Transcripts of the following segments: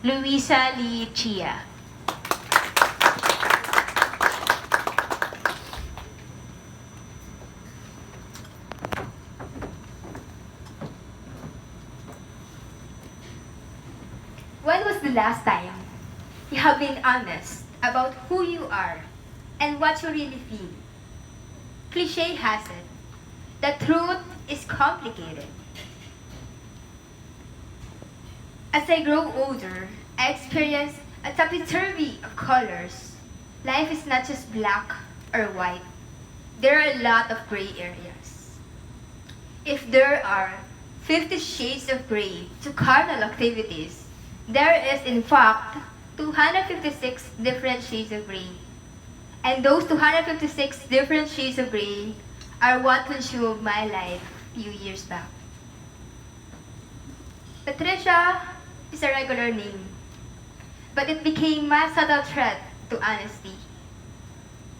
Luisa Lee Chia. When was the last time you have been honest about who you are and what you really feel? Cliche has it, the truth is complicated. As I grow older, I experience a topsy-turvy of colors. Life is not just black or white. There are a lot of gray areas. If there are 50 shades of gray to carnal activities, there is in fact 256 different shades of gray. And those 256 different shades of gray are what consumed my life a few years back. Patricia is a regular name, but it became my subtle threat to honesty.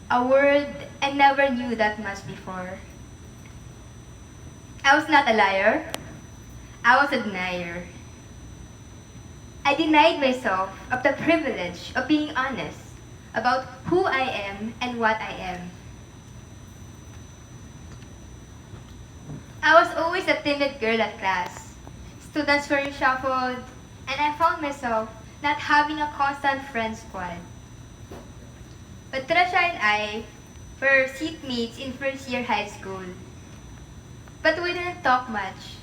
A word I never knew that much before. I was not a liar. I was a denier. I denied myself of the privilege of being honest about who I am and what I am. I was always a timid girl at class. Students were reshuffled, and I found myself not having a constant friend squad. But Trisha and I were seatmates in first year high school. But we didn't talk much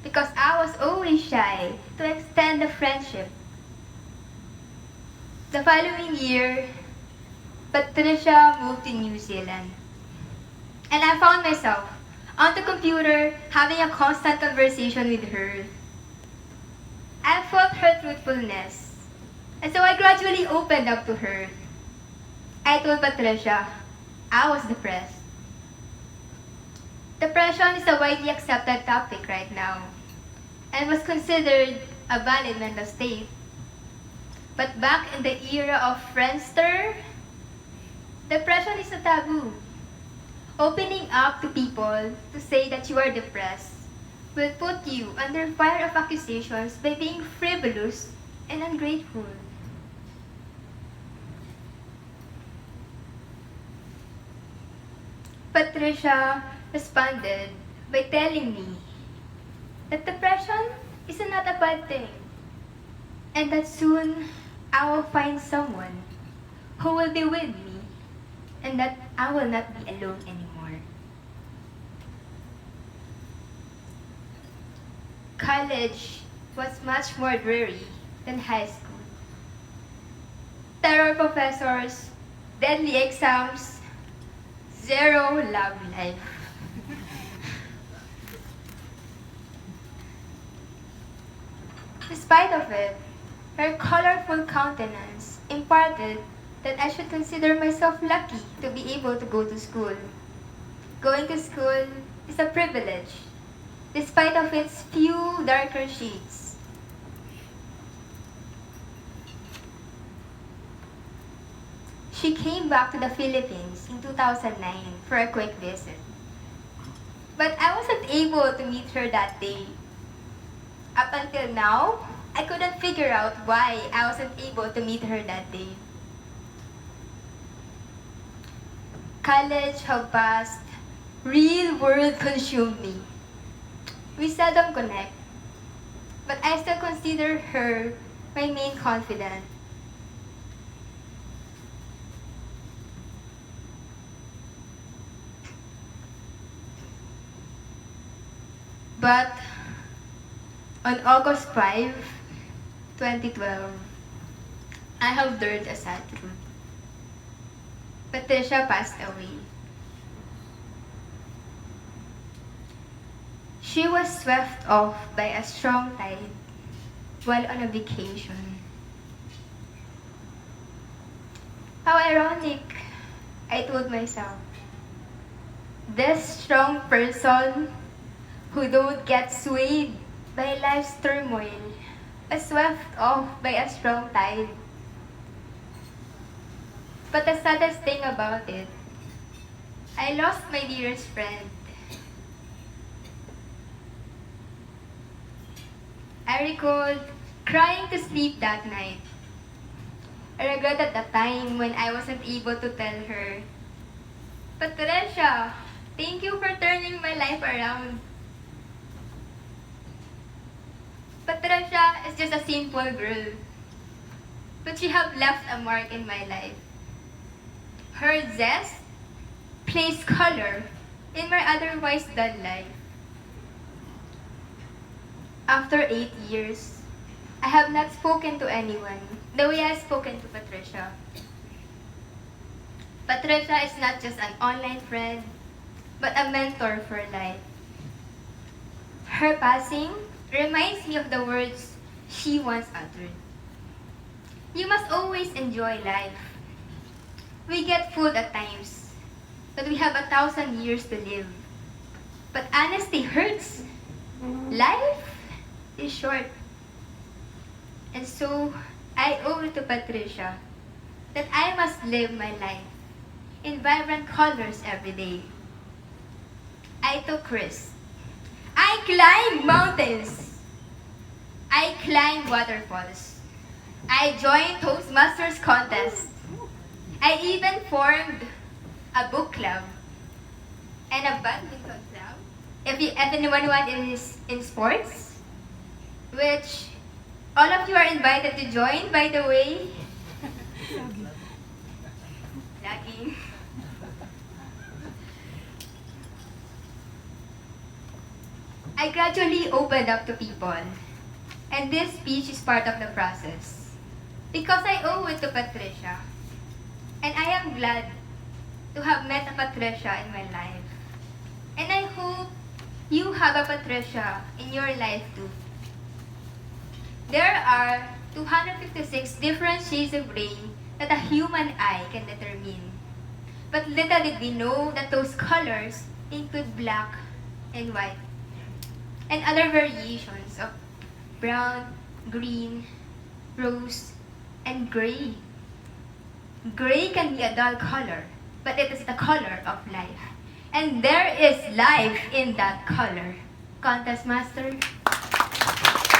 because I was always shy to extend the friendship. The following year, Patricia moved to New Zealand. And I found myself on the computer having a constant conversation with her. I felt her truthfulness, and so I gradually opened up to her. I told Patricia I was depressed. Depression is a widely accepted topic right now and was considered a valid mental state. But back in the era of Friendster, depression is a taboo. Opening up to people to say that you are depressed will put you under fire of accusations by being frivolous and ungrateful. Patricia responded by telling me that depression is not a bad thing and that soon I will find someone who will be with me and that I will not be alone anymore. College was much more dreary than high school. Terror professors, deadly exams, zero love life. Despite of it, her colorful countenance imparted that I should consider myself lucky to be able to go to school. Going to school is a privilege, despite of its few darker shades. She came back to the Philippines in 2009 for a quick visit. But I wasn't able to meet her that day. Up until now, I couldn't figure out why I wasn't able to meet her that day. College have passed, real world consumed me. We seldom connect, but I still consider her my main confidant. But on August 5, 2012, I have learned a sad truth. Patricia passed away. She was swept off by a strong tide while on a vacation. How ironic, I told myself. This strong person who don't get swayed by life's turmoil was swept off by a strong tide. But the saddest thing about it, I lost my dearest friend. I recalled crying to sleep that night. I regretted the time when I wasn't able to tell her, Patricia, thank you for turning my life around. Patricia is just a simple girl, but she have left a mark in my life. Her zest placed color in my otherwise dull life. After 8 years, I have not spoken to anyone the way I've spoken to Patricia. Patricia is not just an online friend, but a mentor for life. Her passing reminds me of the words she once uttered. You must always enjoy life. We get fooled at times that we have 1,000 years to live. But honesty hurts. Life is short. And so, I owe it to Patricia that I must live my life in vibrant colors every day. I took risks. I climbed mountains. I climbed waterfalls. I joined Toastmasters contest. I even formed a book club and a badminton club. If anyone is in sports, which all of you are invited to join, by the way. Lagi. I gradually opened up to people, and this speech is part of the process. Because I owe it to Patricia, and I am glad to have met a Patricia in my life. And I hope you have a Patricia in your life too. There are 256 different shades of gray that a human eye can determine. But little did we know that those colors include black and white, and other variations of brown, green, rose, and gray. Gray can be a dull color, but it is the color of life. And there is life in that color. Contest Master.